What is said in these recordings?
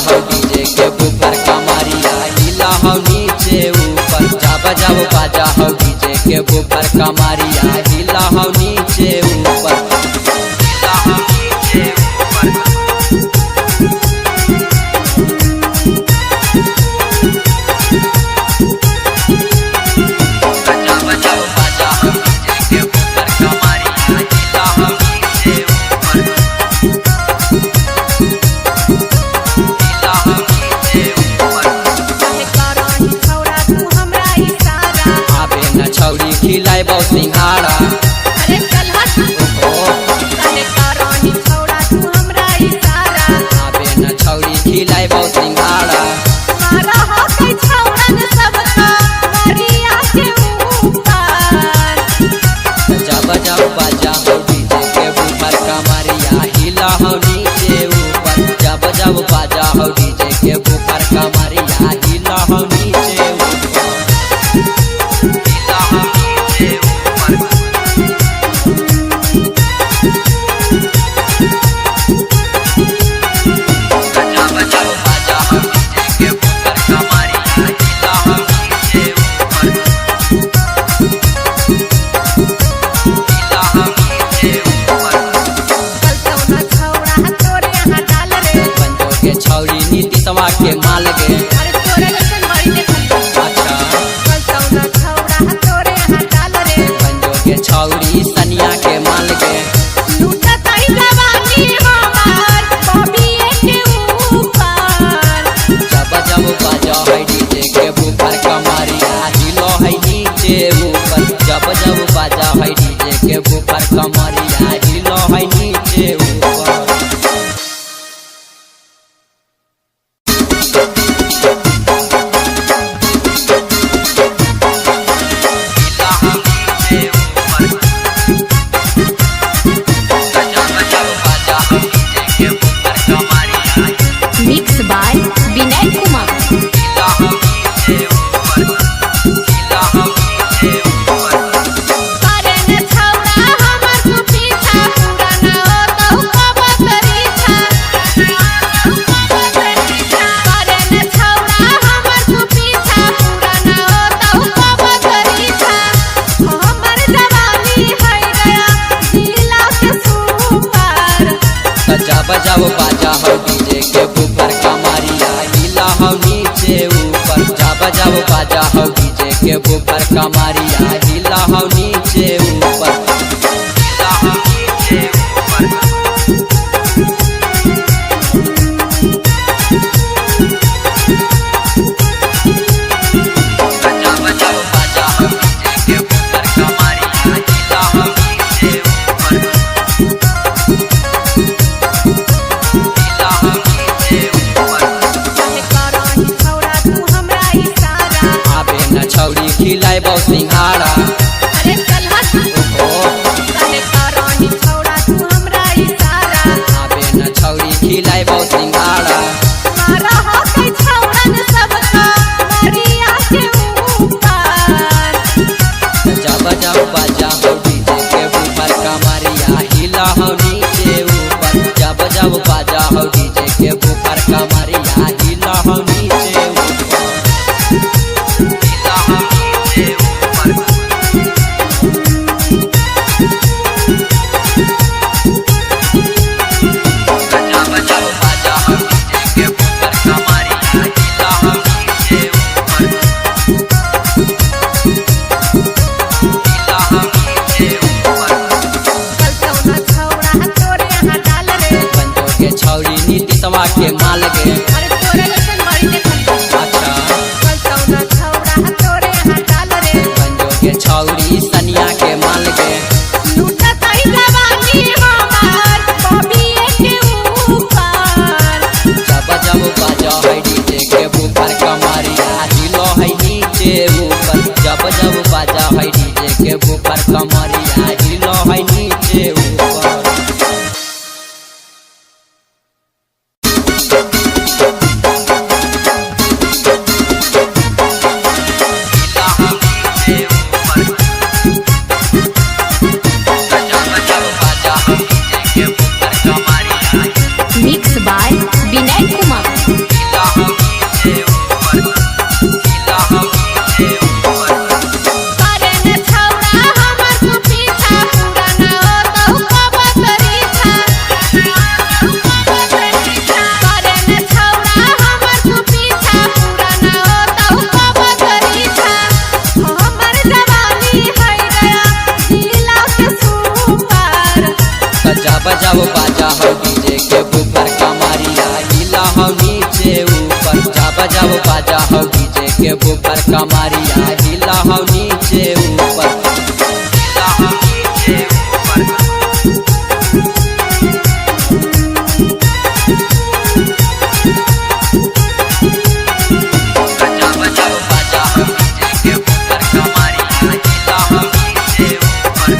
हो डीजे के ऊपर कमरिया हिला हो नीचे ऊपर जब जब बाजा हो डीजे के ऊपर कमरिया हिला हो नीचे ऊपर हिला हो नीचे ऊपर खिलाए बहु सिंघाड़ा अरे चल काहे करानी छौड़ा तू हमरा इशारा आबे न छौड़ी खिलाए बहु सिंघाड़ा मारा हो के छौड़न सबका मरिया के ऊपर जब जब बाजा हो डीजे के ऊपर कमरिया हिला हो नीचे ऊपर जब जब बाजा हो डीजे के ऊपर कमरिया हिला हो नीचे ऊपर हिला हो छौड़ी नीतीशवा के माल गे अरे तोरे लसन बड़ी देखल अच्छा कलतौना छौड़ा तोरे यहाँ डाल रे पंजो के छौड़ी सनिया के माल गे लूटा ताई जवानी हमार बॉबीए के ऊपर जब जब बाजा है डीजे के ऊपर कमरिया हिलो है नीचे ऊपर जब जब बाजा है डीजे के ऊपर कमरिया हिलो है नीचे ऊपर मिक्स बाय विनय कुमार जब जब बाजा हो डीजे के ऊपर कमरिया हिला हो नीचे ऊपर जब जब बाजा हो डीजे के ऊपर कमरिया हिला हो नीचे ऊपर हिला हो नीचे ऊपर जब जब बाजा हो डीजे के ऊपर कमरिया हिला हो नीचे ऊपर छौड़ी खिलाए बहु सिंघाड़ा अरे चल काहे करानी छौड़ा तू हमरा इशारा आबे न छौड़ी खिलाए बहु सिंघाड़ा मारा हो के छौड़न सबका मरिया के ऊपर जब जब बाजा हो डीजे के ऊपर कमरिया हिला हो नीचे ऊपर जब जब बाजा हो डीजे के ऊपर कमरिया हिला हो नीचे ऊपर हिला हो नीचे ऊपर कमरिया हिला हो नीचे ऊपर हिला हो नीचे ऊपर गजा बजाओ बाजा हो डीजे के ऊपर कमरिया हिला हो नीचे ऊपर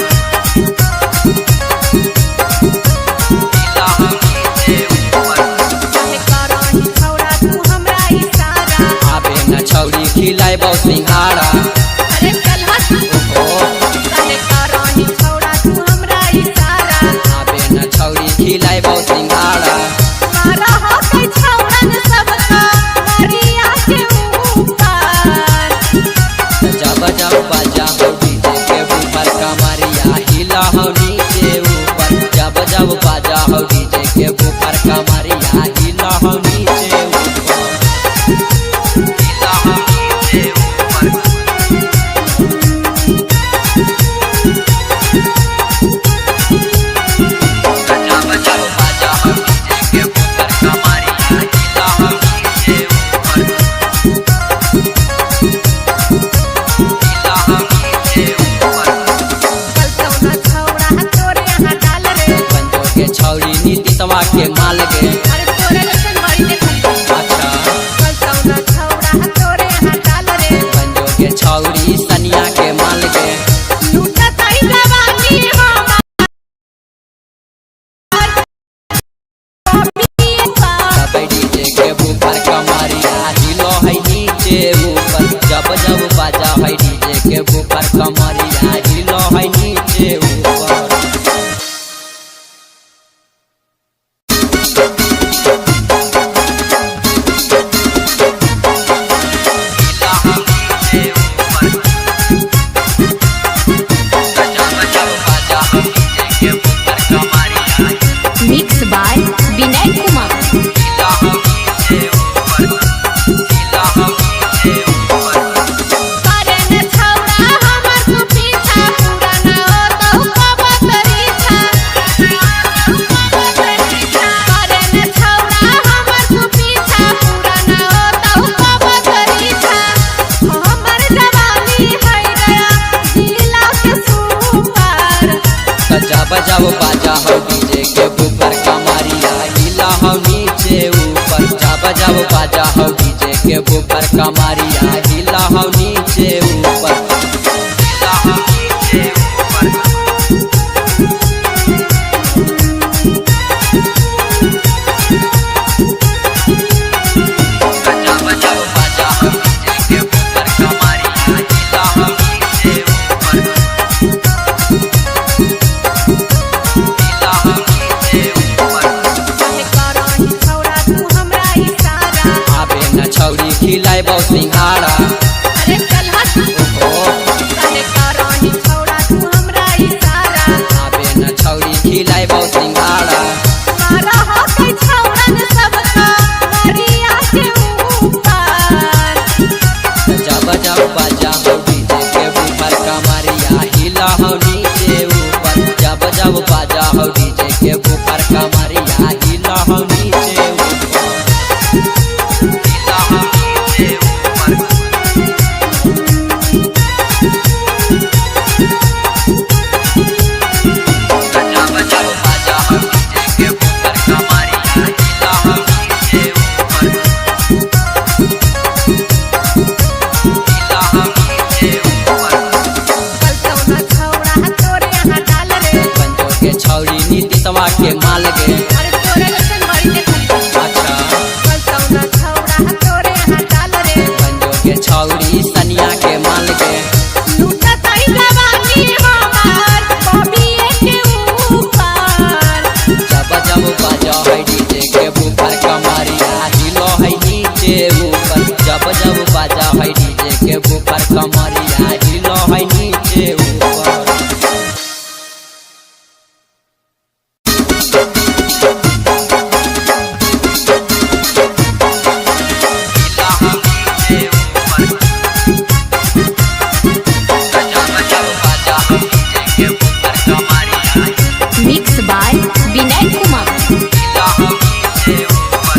हिला हो नीचे ऊपर काहे करही छौड़ा तू हमरा इशारा आबे न छौरी खिलाए बहु सिंघाड़ा अरे चल हट काहे करही छौड़ा तू हमरा इशारा आबे न छौरी खिलाए बहु सिंघाड़ा मारा हो के छौड़न सबका मरिया के ऊपर गजा बजाओ बाजा हो डीजे के ऊपर कमरिया हिला हो नीचे ऊपर गजा बजाओ बाजा हो डीजे के ऊपर कमरिया हिला हो नीचे ऊपर हिला हो नीचे ऊपर गजा बजाओ बाजा हो डीजे के ऊपर कमरिया हिला हो नीचे ऊपर हिला हो नीचे ऊपर चल कौना छौड़ा तोरे यहाँ डाल रे पंजो के छौरी नीतीशवा के माल गे अरे तोरे लसन मरी देखली अच्छा चल कौना छौड़ा तोरे यहाँ डाल रे पंजो के छौरी सनिया के माल गे लूटा तई जवानी हमार सब डीजे के ऊपर कमरिया हिलो है नीचे ऊपर जब जब बाजा है डीजे के ऊपर कमरिया हिलो है नीचे ऊपर हिला हो नीचे ऊपर गजा बजाओ बाजा हो डीजे के ऊपर कमरिया मिक्स बाय विनय कुमार हिला हो नीचे ऊपर हिला हो नीचे ऊपर करे न छौड़ा हमर तू पीछा पूरा न हो तो कब तरीछा करे न छौड़ा हमर तू पीछा पूरा न हो तो कब तरीछा हमर जवानी है गया जिला के सुपर गजा बजाओ बाजा हो डीजे के ऊपर कमरिया हिला हो नीचे ऊपर जा बजाओ बाजा हो डीजे के ऊपर कमरिया हिला हो नीचे ऊपर हिला हो नीचे ऊपर गजा बजाओ बाजा हो डीजे के ऊपर कमरिया हिला हो नीचे ऊपर हिला हो नीचे ऊपर काहे करही छौड़ा तू हमरा इशारा आबे न छौरी खिलाए बहु सिंघाड़ा अरे चल हट काहे करही छौड़ा तू हमरा इशारा आबे न छौरी खिलाए बहु सिंघाड़ा मारा हो के छौड़न सबका मरिया के ऊपर गजा बजाओ बाजा हो डीजे के ऊपर कमरिया हिला हो नीचे ऊपर गजा बजाओ बाजा हो डीजे के ऊपर कमरिया हिला हो नीचे ऊपर हिला हो नीचे ऊपर गजा बजाओ बाजा हो डीजे के ऊपर कमरिया हिला हो नीचे ऊपर हिला हो नीचे ऊपर चल कौना छौड़ा तोरे यहाँ डाल रे पंजो के छौरी नीतीशवा के माल गे अरे तोरे लसन मरी देखली अच्छा चल कौना छौड़ा तोरे यहाँ डाल रे पंजो के छौरी सनिया के माल गे लूटा तई जवानी हमार बबिए के ऊपर जब जब बाजा है डीजे के ऊपर कमरिया हिलो है नीचे ऊपर जब जब बाजा है डीजे के ऊपर कमरिया हिलो है नीचे ऊपर हिला हो नीचे ऊपर गजा बजाओ बाजा हो डीजे के ऊपर कमरिया मिक्स बाय विनय कुमार हिला हो नीचे ऊपर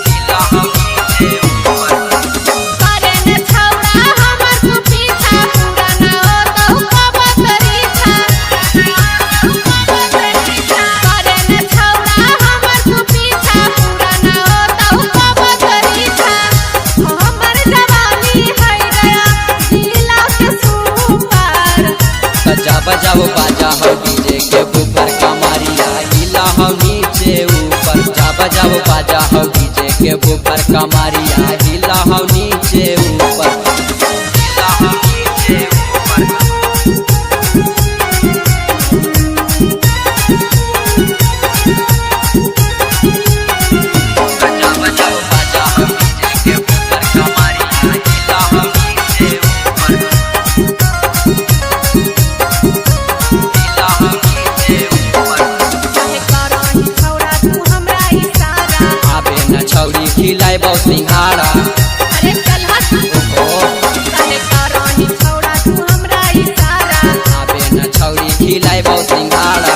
हिला हो नीचे ऊपर करे न छौड़ा हो डीजे के ऊपर कमरिया हिला हो नीचे ऊपर जा बजाओ बाजा हो डीजे के ऊपर कमरिया हिला हो नीचे ऊपर हिला हो नीचे ऊपर खिलाए बहु सिंघाड़ा अरे चल हट काहे करानी छौड़ा तू हमरा इशारा आबे न छौरी खिलाए बहु सिंघाड़ा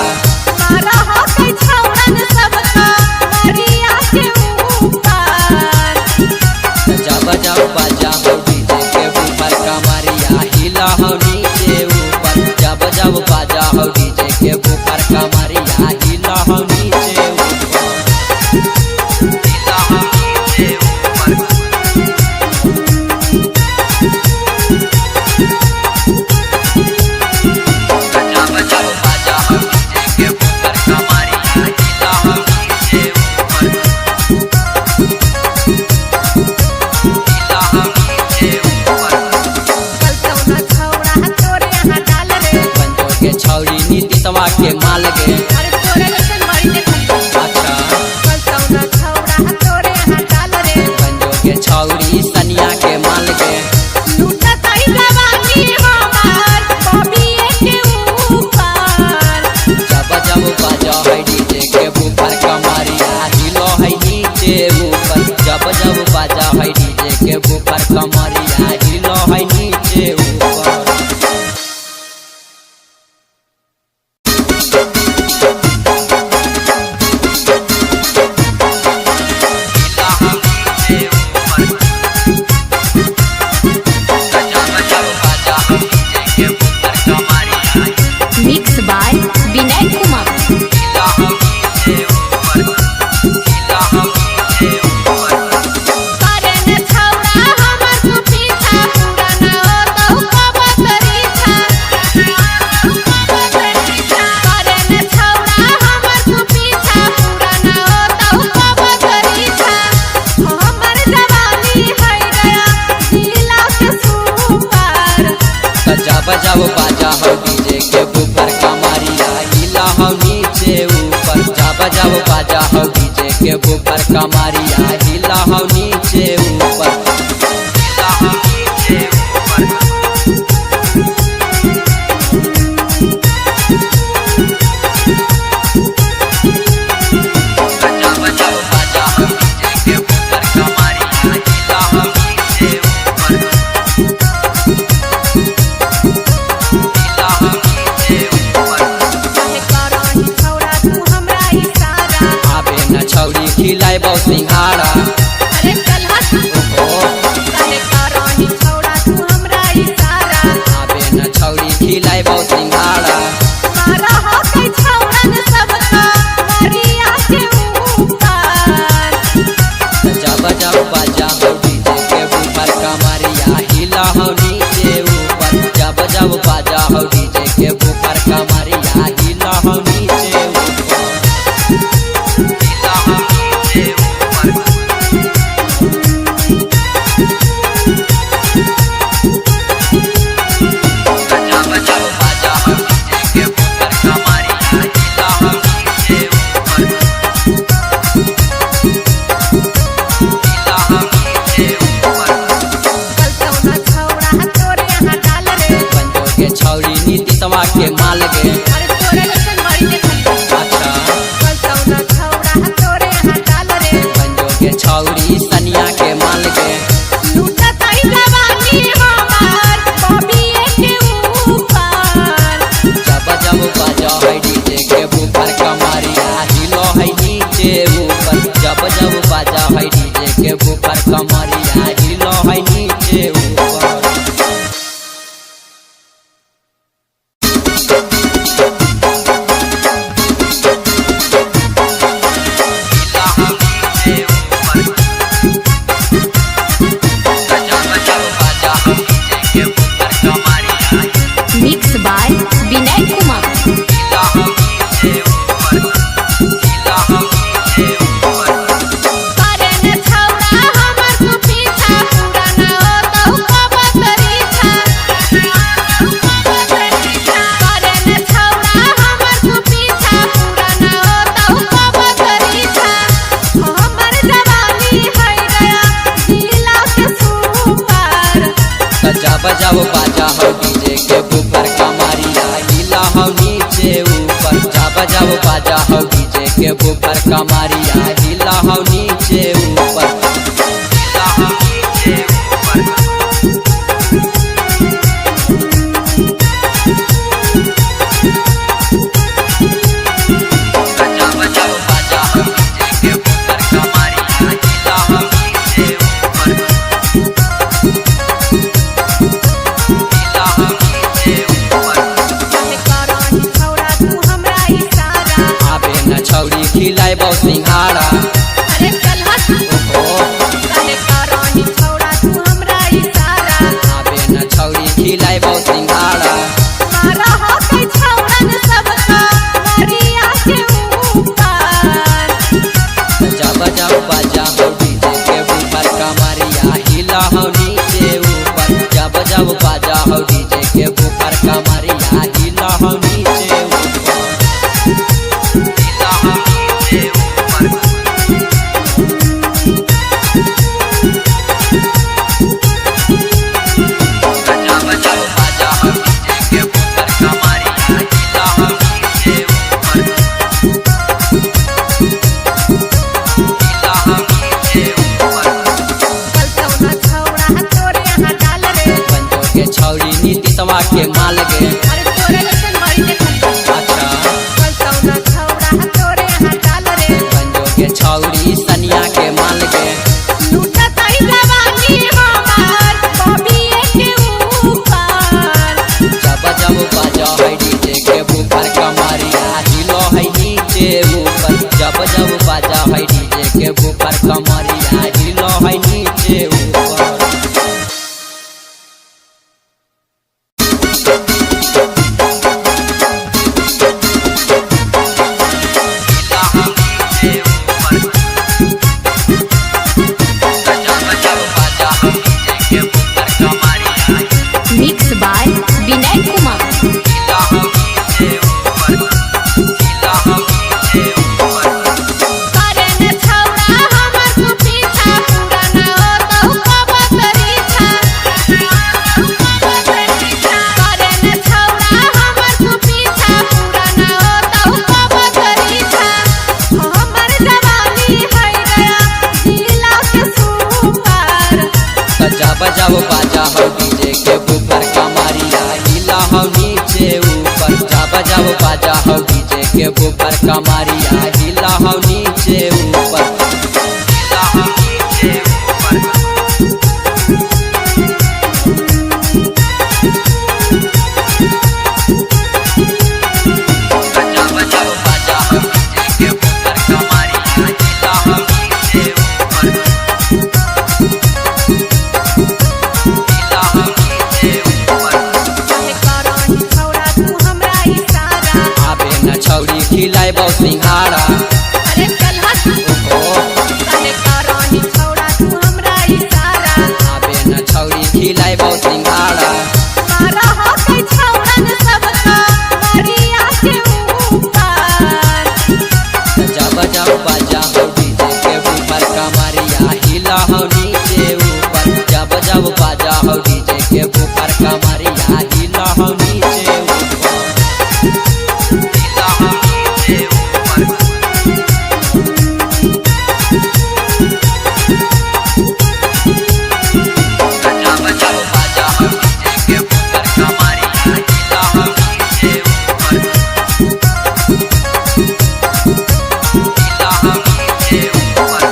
मारा हो कई छौड़न सबका मरिया के ऊपर जा बजाओ बाजा हो डीजे के ऊपर कमरिया हिला हो नीचे ऊपर जा बजाओ बाजा हो डीजे के ऊपर कमरिया हिला हो नीचे ऊपर हिला हो नीतीशवा के माल गे अरे तोरे जैसन मरी देखल अच्छा कलसौना छौड़ा तोरे यहाँ डाल रे पंजो के छौरी सनिया के माल गे लूटा तई जवानी हमार बबिए के ऊपर जब जब बाजा है डीजे के ऊपर कमरिया हिलो है नीचे ऊपर जब जब बाजा है डीजे के ऊपर कमरिया हिलो है नीचे ऊपर मिक्स बाय विनय कुमार करे न छौड़ा हमर तू पीछा पूरा न हो तो कब करी था करे न छौड़ा हमर तू पीछा पूरा न हो तो कब करी था हमर जवानी है गया जिला के सुपर जा बजाओ बाजा हो डीजे के ऊपर कमरिया हिला हो नीचे ऊपर जा बजाओ बाजा हो डीजे के ऊपर कमरिया हिला हो नीचे ऊपर हिला हो नीचे ऊपर जा बजाओ बाजा हो डीजे के ऊपर कमरिया हिला हो नीचे ऊपर छौरी खिलाए बहु सिंघाड़ा अरे चल हट काहे करानी छौड़ा तू हमरा इशारा आबे न छौरी खिलाए बहु सिंघाड़ा मारा हो कई छौड़न सबका मरिया के ऊपर जा बजाओ बाजा हो डीजे के ऊपर कमरिया हिला हो नीचे ऊपर जा बजाओ बाजा हो डीजे के ऊपर कमरिया हिला हो नीचे ऊपर हिला हो नीचे ऊपर जा बजाओ बाजा हो डीजे के ऊपर कमरिया हिला हो नीचे ऊपर हिला हो नीचे ऊपर कलसौना छौड़ा बजाओ बाजा हो डीजे के ऊपर कमरिया हिला हो नीचे ऊपर जा बजाओ बाजा हो डीजे के ऊपर कमरिया हिला हो नीचे ऊपर हिला हो नीचे ऊपर छौरी खिलाए बहु सिंघाड़ा अरे चल हट काहे करानी छौड़ा तू हमरा इशारा आबे न छौरी खिलाए बहु सिंघाड़ा मारा हो के छौड़न सबका मरिया के ऊपर जा बजाओ बाजा हो डीजे के ऊपर कमरिया हिला हो नीचे ऊपर जा बजाओ बाजा हो डीजे के ऊपर कमरिया हिला हो नीचे ऊपर छौरी नीतीशवा के माल गे अरे तोरे लसन बड़ी देखल अच्छा कलसौना छौड़ा तोरे यहाँ डाल रे पंजो के छौरी सनिया के माल गे लूटा तई जवानी हमार बबिए के ऊपर जब जब बाजा है डीजे के ऊपर कमरिया हिलो है नीचे ऊपर जब जब बाजा है डीजे के ऊपर कमरिया हिलो है नीचे ऊपर मिक्स बाय विनय कुमार करन छौड़ा हमर तू पीछा पूरा न हो तो कब करी था करन छौड़ा हमर तू पीछा पूरा न हो तो कब करी था हमर जवानी है गया जिला के सुपर जा बजाओ बाजा हो डीजे के ऊपर कमरिया हिला हो नीचे ऊपर जा बजाओ बाजा हो डीजे के ऊपर कमरिया हिला हो नीचे ऊपर हिला हो नीचे ऊपर जा बजाओ बाजा हो डीजे के ऊपर कमरिया हिला हो नीचे ऊपर आबे न छौरी खिलाए बहु सिंघाड़ा अरे चल हट काहे करानी छौड़ा तू हमरा इशारा आबे न छौरी खिलाए बहु सिंघाड़ा मारा हो के छौड़न सबका मरिया के ऊपर जा बजाओ बाजा हो डीजे के ऊपर कमरिया हिला हो नीचे ऊपर जा बजाओ बाजा हो डीजे के ऊपर कमरिया हिला हो नीचे ऊपर हिला हो नीचे ऊपर जा बजाओ बाजा हो डीजे के ऊपर कमरिया हिला हो नीचे ऊपर हिला हो नीचे ऊपर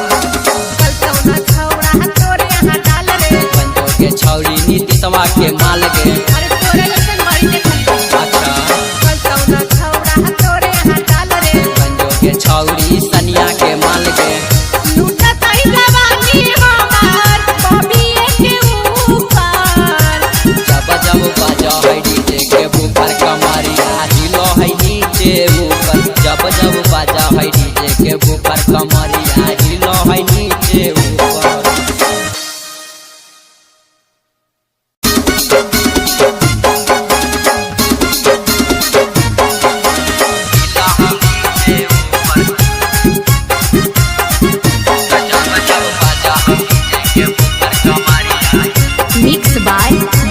कलसौना छौड़ा तोरे यहाँ डाल रे पंजो के छौरी नीतीशवा के माल गे अरे तोरे लसन बड़ी देखल अच्छा कलसौना छौड़ा तोरे यहाँ डाल रे पंजो के छौरी सनिया के माल गे लूटा तई जवानी हमार बबिए के ऊपर जब जब बाजा है डीजे के ऊपर कमरिया हिलो है नीचे ऊपर जब जब बाजा है डीजे के ऊपर कमरिया हिलो है नीचे ऊपर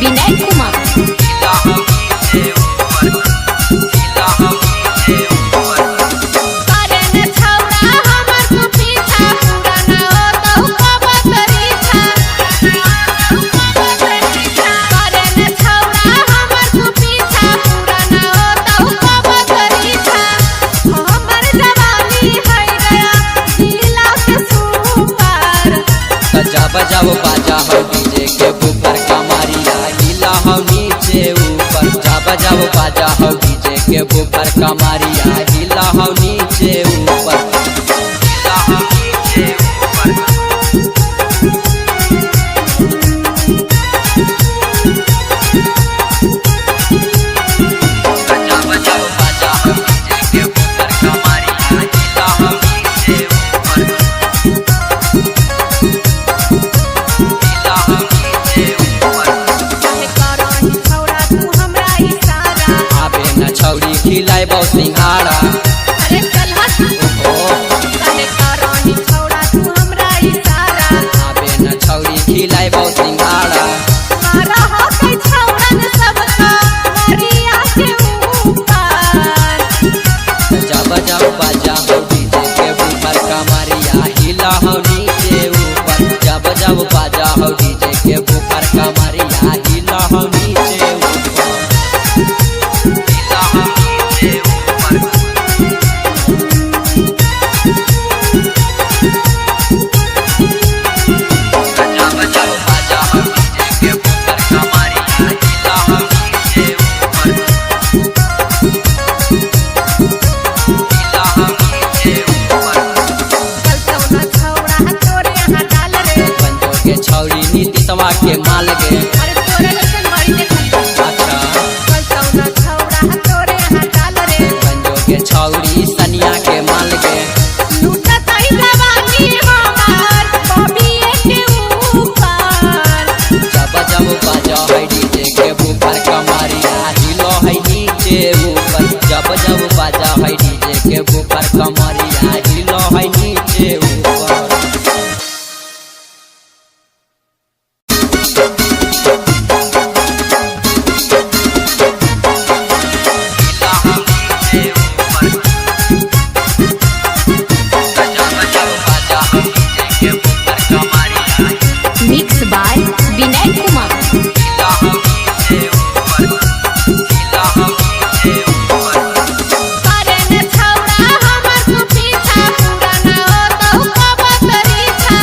विनय कुमार। हिला हम नीचे ऊपर, हिला हम नीचे ऊपर। करे न छौड़ा हमर तू पीछा, पूरा न होतौ कब तरीछा। करे न छौड़ा हमर तू पीछा, पूरा न होतौ कब तरीछा। हमर जवानी है गया जिला के सुपर। सजा बजाओ बाजा हो डीजे के ऊपर कमरिया हिला हम नीचे ऊपर। जा बजाओ बाजा हो डीजे के ऊपर कमरिया हिला हम नीचे ऊपर, हिला हम नीचे ऊपर। सजा बजाओ बाजा हो डीजे के ऊपर कमरिया हिला हम नीचे ऊपर, हिला हम नीचे ऊपर। काहे करही छौड़ा तू हमरा इशारा। आबे न छौरी खिलाए बहु सिंघाड़ा। अरे चल हट। ओ काहे करही छौड़ा तू हमरा इशारा। आबे न छौरी खिलाए बहु सिंघाड़ा। मारा हो के छौड़न सबका मरिया के ऊपर। सजा बजाओ बाजा हो डीजे के ऊपर कमरिया हिला हो नीचे ऊपर। जा बजाओ बाजा हो डीजे के ऊपर कमरिया हिला हो नीचे ऊपर, हिला हो नीचे ऊपर। सजा बजाओ बाजा हो डीजे के ऊपर कमरिया हिला हो नीचे ऊपर, हिला हो नीचे ऊपर। चलतौ न छौड़ा तोरे यहाँ डाल रे। पंजो के छौरी नीतीशवा के माल गे। अरे तोरे लसन मरी देखल। अच्छा चलतौ न छौड़ा तोरे यहाँ डाल रे। पंजो के छौरी सनिया के माल गे। लूटत आई जवानी हमार बबिए के ऊपर। जब जब बाजा है डीजे के ऊपर कमरिया हिलो है नीचे ऊपर। जब जब बाजा है डीजे के ऊपर कमरिया हिलो है नीचे ऊपर। हिला हम नीचे ऊपर। सजा बजाओ बाजा हो डीजे के ऊपर कमरिया मिक्स बाय विनय कुमार। हिला हम नीचे ऊपर, हिला हम नीचे ऊपर। करे न छौड़ा हमर तू पीछा, पूरा न होतौ कब तरीछा।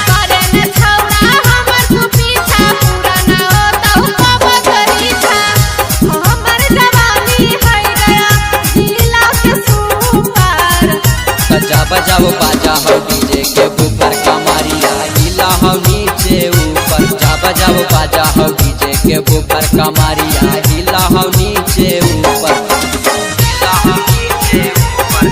करे न छौड़ा हमर तू पीछा, पूरा न होतौ कब तरीछा। हमर जवानी है गया जिला के सुपर। सजा बजाओ बाजा हो डीजे के ऊपर कमरिया हिला हो नीचे ऊपर। जा बजाओ बाजा हो डीजे के ऊपर कमरिया हिला हो नीचे ऊपर, हिला हो नीचे ऊपर।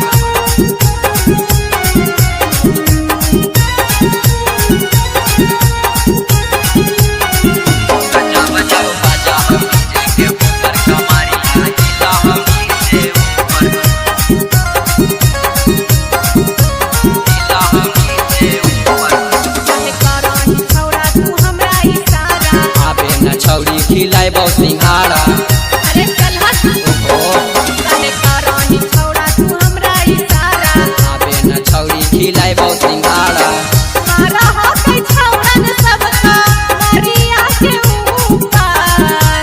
सजा बजाओ बाजा हो डीजे के ऊपर कमरिया हिला हो नीचे ऊपर, हिला हो नीचे ऊपर। काहे करही छौड़ा तू हमरा इशारा। आबे न छौरी खिलाए बहु सिंघाड़ा। अरे चल हट। ओ काहे करही छौड़ा तू हमरा इशारा। आबे न छौरी खिलाए बहु सिंघाड़ा। मारा हो के छौड़न सबका मरिया के ऊपर।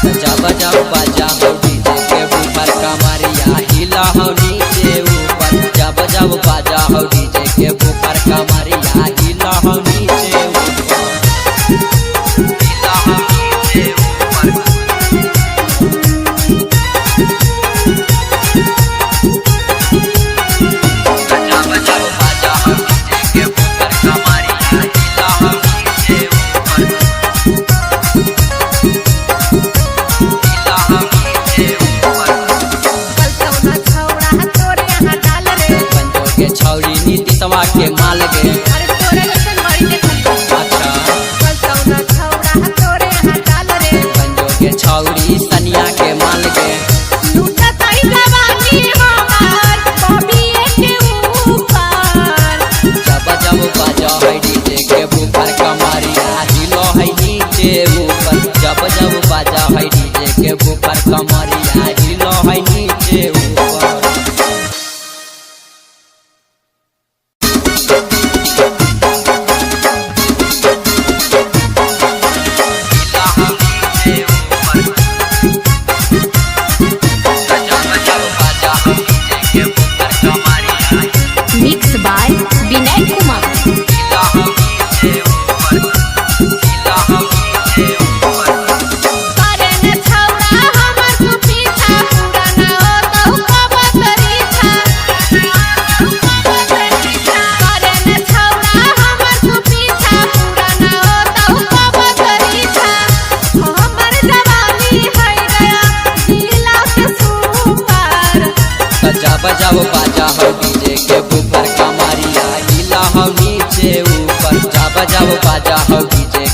सजा बजाओ बाजा हो डीजे के ऊपर कमरिया हिला हो नीचे ऊपर। जा बजाओ बाजा हो डीजे के ऊपर कमरिया हिला हो नीचे ऊपर, हिला हो नीचे ऊपर।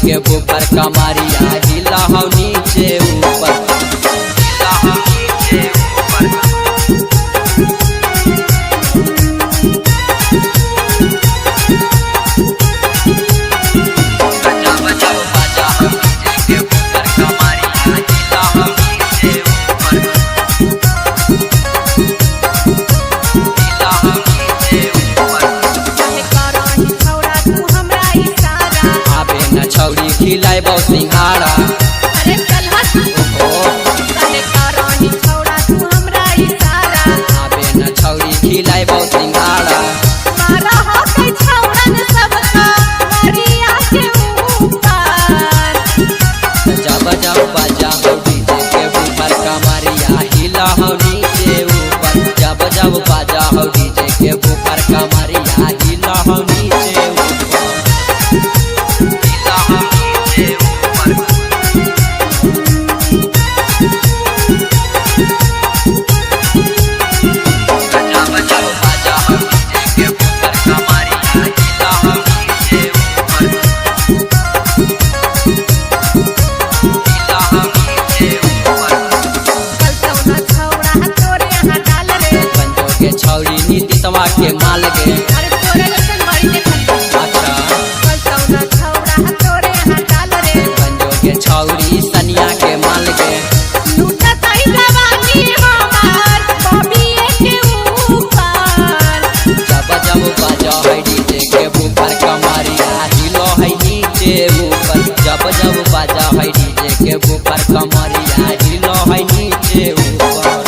के ऊपर कमरिया हिला हो नीचे ऊपर हिला हो नीचे ऊपर छौरी खिलाई बहु सिंघाड़ा अरे चल हट काहे करानी छौड़ा तू हमरा इशारा आबे न छौरी खिलाई बहु सिंघाड़ा मारा हो के छौड़न सबका मरिया के ऊपर जब जब बाजा हो डीजे के ऊपर कमरिया हिला हो नीचे ऊपर जब जब बाजा हो डीजे के ऊपर कमरिया हिला हो नीचे ऊपर छौरी नीतीशवा के माल गे अरे तोरे लसन मारी देखल अच्छा कलसौना छौड़ा तोरे यहाँ डाल रे पंजो के छौरी सनिया के माल गे लूटा तई जवानी हमार बबिए के ऊपर जब जब बाजा है डीजे के ऊपर कमरिया हिलो है नीचे ऊपर जब जब बाजा है डीजे के ऊपर कमरिया हिलो है नीचे ऊपर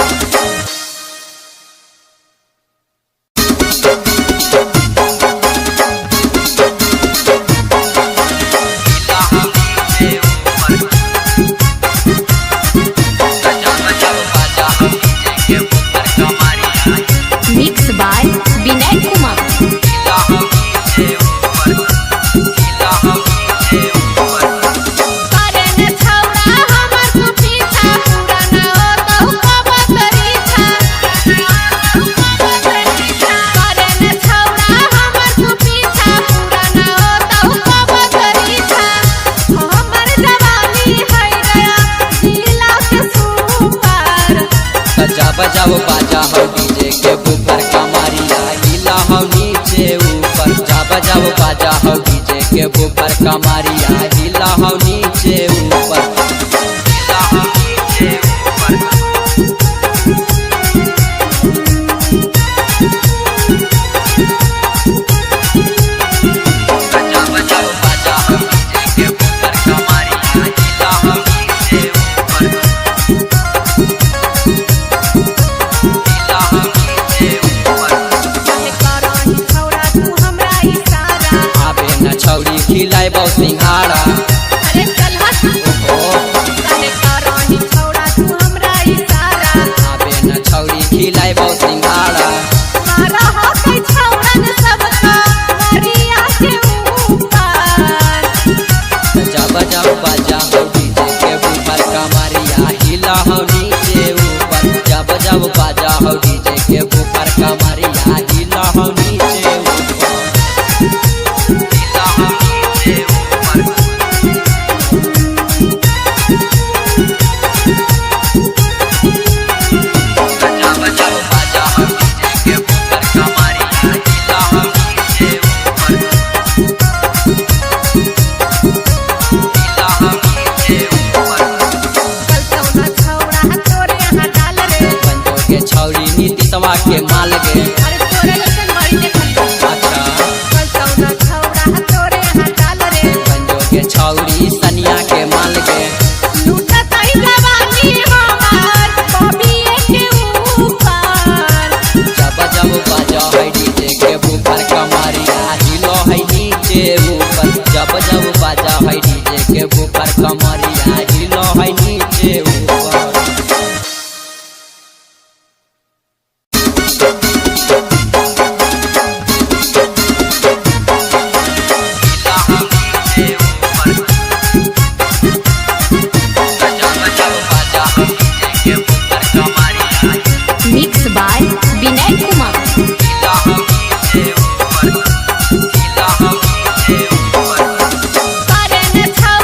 मिक्स बाय विनय कुमार करे न छौड़ा हमर को पीछा पूरा न हो तो कब करी था करे न छौड़ा हमर को पीछा पूरा न हो तो कब करी था हमर जवानी है गया जिला के सुपर जब जब बाजा हो डीजे के ऊपर कमरिया हिला हो नीचे ऊपर जब जब बाजा हो डीजे के ऊपर कमरिया हिला हो नीचे ऊपर हिला हो नीचे ऊपर जब जब बाजा हो डीजे के ऊपर कमरिया हिला हो नीचे ऊपर छौरी खिलाई बहु सिंघाड़ा अरे चल हट काहे करानी छौड़ा तू हमरा इशारा आबे न छौरी खिलाई बहु सिंघाड़ा मारा हो के छौड़न सबका मरिया के ऊपर जब जब बाजा हो डीजे के ऊपर कमरिया हिला हो नीचे ऊपर जब जब बाजा हो डीजे के ऊपर कमरिया हिला हो नीचे ऊपर हिला हो नीचे ऊपर जब जब बाजा हो डीजे के ऊपर कमरिया हिला हो नीचे ऊपर हिला हो नीचे ऊपर कलसौना छौड़ा तोरे यहाँ डाल रे पंजो के छौरी नीतीशवा के माल गे अरे तोरे लसन मारी देखल अच्छा कलसौना छौड़ा तोरे यहाँ डाल रे पंजो के छौरी सनिया के माल गे लूटा तई जवानी हमार बबिए के ऊपर जब जब बाजा है डीजे के ऊपर कमरिया हिलो है नीचे ऊपर जब जब बाजा है डीजे के ऊपर कमरिया हिलो है नीचे ऊपर मिक्स बाय विनय कुमार करे न छौड़ा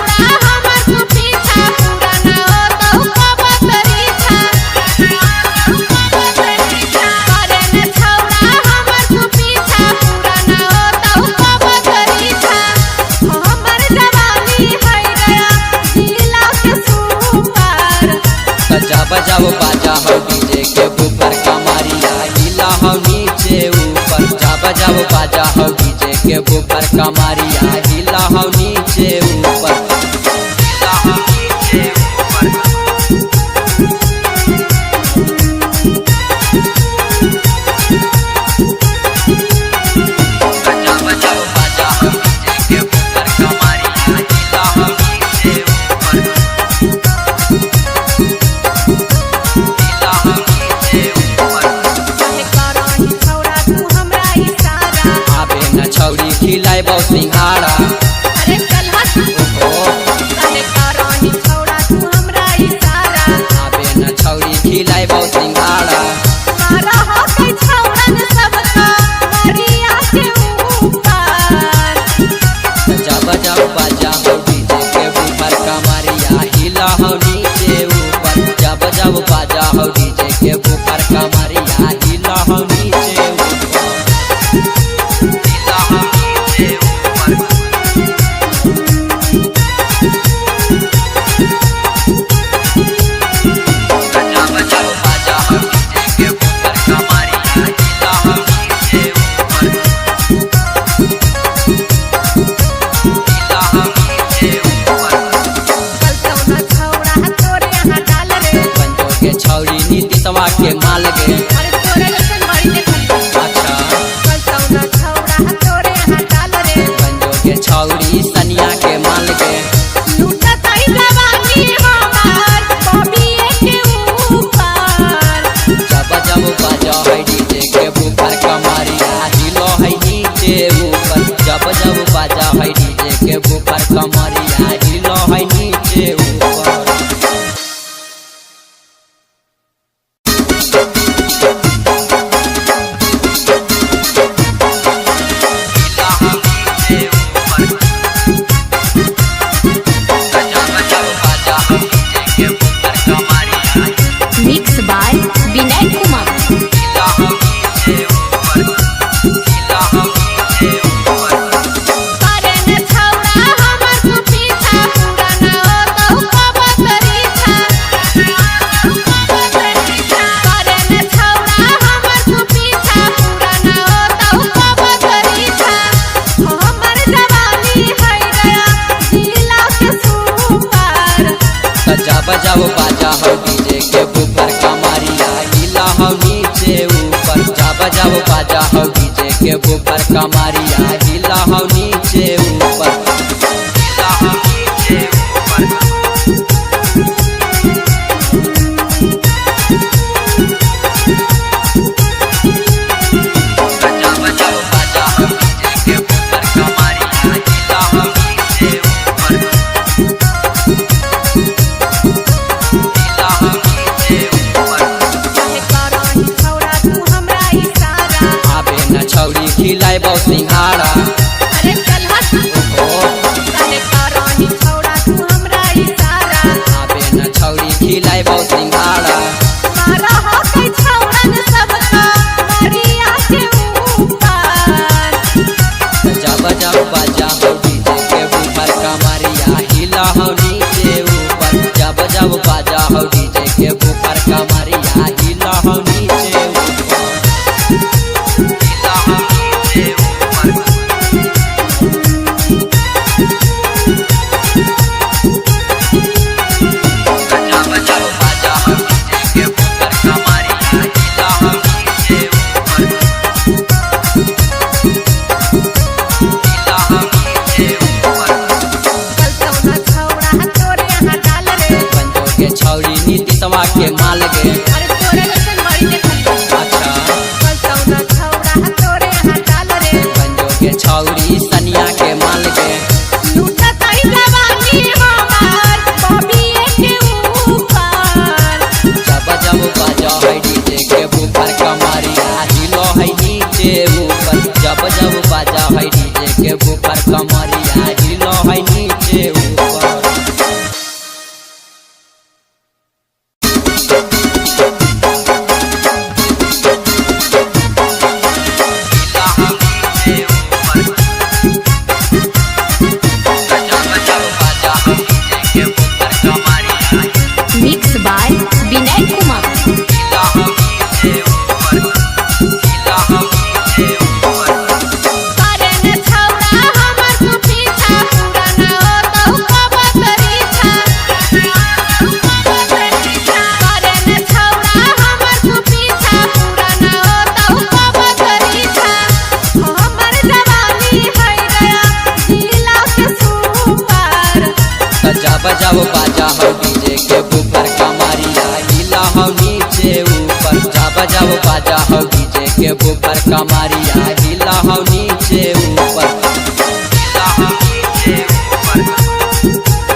हो डीजे के ऊपर कमरिया हिला हो नीचे ऊपर हिला हो नीचे ऊपर छौरी खिलाई बहु सिंघाड़ा अरे चल हट काहे कराही छौड़ा तू हमरा इशारा आबे न छौरी खिलाई बहु सिंघाड़ा मारा हो के छौड़न सबका मरिया के ऊपर जब जब बाजा हो डीजे के ऊपर कमरिया हिला हो नीचे ऊपर जब जब बाजा हो डीजे के ऊपर कमरिया हिला हो नीचे ऊपर छौरी नीतीशवा के माल गे अरे तोरे लसन बड़ी देखल अच्छा कलसौना छौड़ा तोरे यहाँ डाल रे पंजो के छौरी सनिया के माल गे लूटत आई जवानी हमार बबिए के ऊपर जब जब बाजा है डीजे के ऊपर कमरिया हिलो है नीचे ऊपर जब जब बाजा है डीजे के ऊपर कमरिया हिलो है नीचे ऊपर मिक्स बाय विनय कुमार करन छौड़ा हमर तू पीछा पूरा न हो तो कब करी था करन छौड़ा हमर तू पीछा पूरा न हो तो कब करी था हमर जवानी है गया जिला के सुपर जब जब बाजा हो डीजे के ऊपर कमरिया हिला हो नीचे ऊपर जब जब बाजा हो डीजे के ऊपर कमरिया हिला हो नीचे ऊपर हिला हो नीचे ऊपर जब जब बाजा हो डीजे के ऊपर कमरिया हिला हो नीचे ऊपर हिला हो नीचे ऊपर काहे कराही छौड़ा तू हमरा इशारा आबे न छौरी खिलाई बहु सिंघाड़ा बजाओ बाजा हो डीजे के ऊपर कमरिया हिला हो नीचे ऊपर जा बजाओ बाजा हो डीजे के ऊपर कमरिया हिला हो नीचे ऊपर हिला हो नीचे ऊपर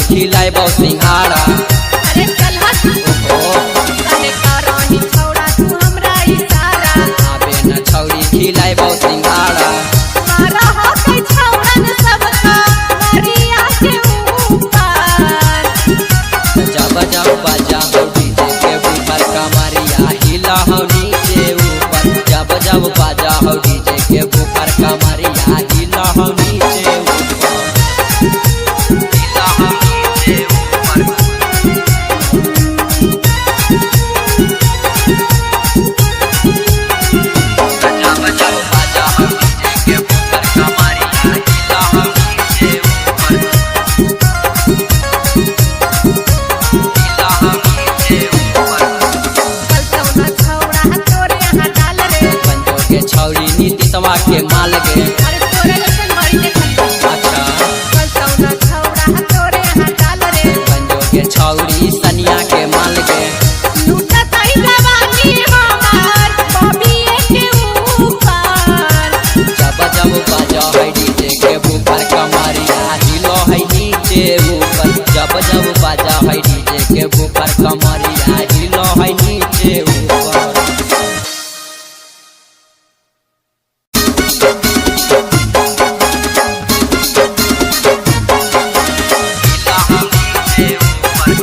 खिलाए बहुत सिंघाड़ा अरे चल हट काहे करानी छौड़ा तू हमरा इशारा आबे न छौरी खिलाए बहुत सिंघाड़ा मारा हो कई छौड़न सबका मरिया के ऊपर जा बजाओ बाजा हो डीजे के ऊपर कमरिया हिला हो नीचे ऊपर जा बजाओ बाजा हो डीजे के ऊपर कमरिया हिला हो नीचे ऊपर हिला हो नीचे ऊपर जा बजाओ बाजा हो डीजे के ऊपर कमरिया हिला हो नीचे ऊपर हिला हो नीचे ऊपर कल तो ना छौड़ा तोरे यहाँ डाल रे पंजो के छौरी नीतीशवा के माल गे अरे तोरे लसन मरी देखल अच्छा कल तो ना छौड़ा तोरे यहाँ डाल रे पंजो के छौरी सनिया के माल गे लूटा तई जवानी हमार बॉबी के ऊपर जब जब बाजा है डीजे के ऊपर कमरिया हिलो है नीचे ऊपर जब जब बाजा है डीजे के ऊपर कमरिया हिलो है नीचे ऊपर हिला हम नीचे ऊपर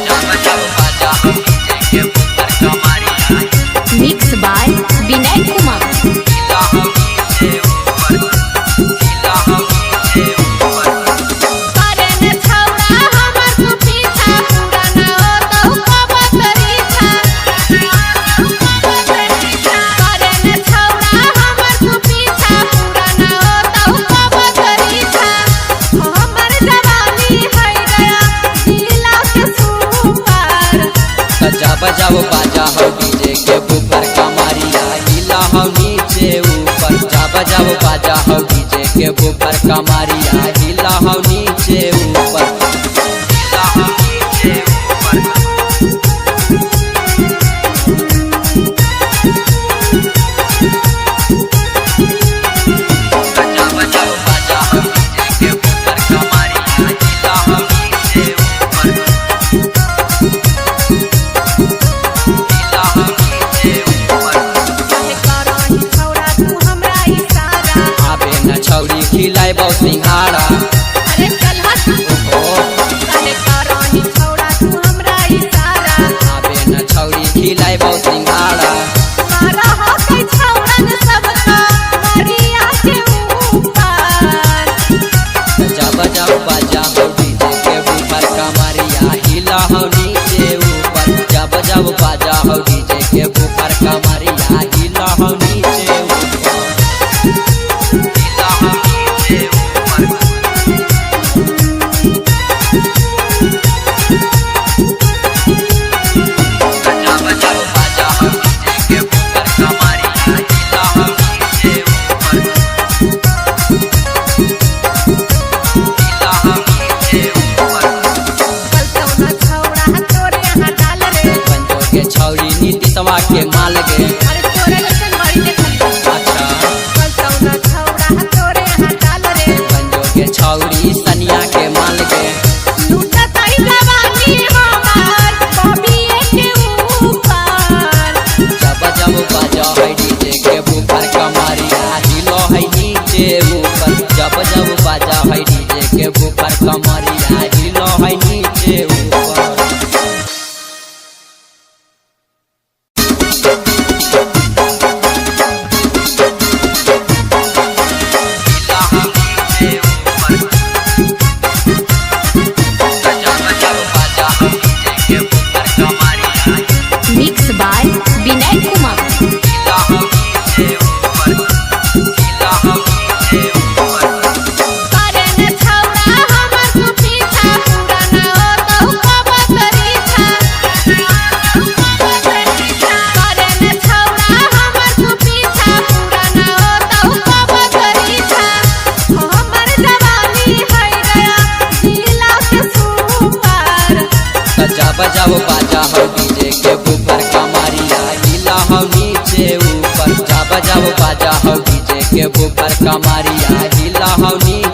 जब जब बाजा है डीजे के ऊपर कमरिया मिक्स बाय विनय कुमार हिला हम नीचे ऊपर हिला हम नीचे ऊपर करे न छौड़ा हमर तू पीछा पूरा न हो तो कब तरीछा करे न छौड़ा हमर तू पीछा पूरा न हो तो कब तरीछा हमर जवानी है गया जिला के सुपर जा बजाओ बाजा हो डीजे के ऊपर कमरिया हिला हो नीचे ऊपर जा बजाओ बाजा हो डीजे के ऊपर कमरिया हिला हो नीचे ऊपर हिला हो नीचे ऊपर जा बजाओ बाजा हो डीजे के ऊपर कमरिया हिला हो नीचे ऊपर हिला हो नीचे ऊपर काहे करानी छौड़ा तू हमरा इशारा आबे न छौरी खिलाए बहुत सिंघाड़ा अरे चल हट काहे करानी छौड़ा तू हमरा इशारा आबे न छौरी खिलाए बहुत सिंघाड़ा मारा हो कई छौड़न सबका मरिया के ऊपर जा बजाओ बाजा हो डीजे के ऊपर कमरिया हिला हो नीचे ऊपर जा बजाओ बाजा हो डीजे के ऊपर कमरिया हिला हो नीचे ऊपर हिला हो नीचे ऊपर जा बजाओ बाजा हो डीजे के ऊपर कमरिया हिला हो नीचे ऊपर हिला हो नीचे ऊपर कल तो ना छौड़ा तोरे यहाँ डाल रे पंजो के छौरी नीतीशवा के माल गे अरे तोरे लसन मरी देखल अच्छा कल तो ना छौड़ा तोरे यहाँ डाल रे पंजो के छौरी सनिया के माल गे लूटा तई जवानी हमार बॉबी के ऊपर जब जब बाजा है डीजे के ऊपर कमरिया हिलो है नीचे ऊपर जब जब बाजा है डीजे के ऊपर कमरिया हिलो है नीचे ऊपर हिला हम नीचे ऊपर जब जब बाजा है डीजे के ऊपर कमरिया मिक्स बाय विनय कुमार। हिला हम नीचे ऊपर, हिला हम नीचे ऊपर। करे न छौड़ा हमर तू पीछा पूरा न होतौ कब तरीछा। करे न छौड़ा हमर तू पीछा पूरा न होतौ कब तरीछा। हमर जवानी है गया जिला के सुपर। सजा बजाओ बाजा हो डीजे के ऊपर कमरिया हिला हम नीचे ऊपर। जा बजाओ बाजा हो डीजे के ऊपर कमरिया हिला हम नीचे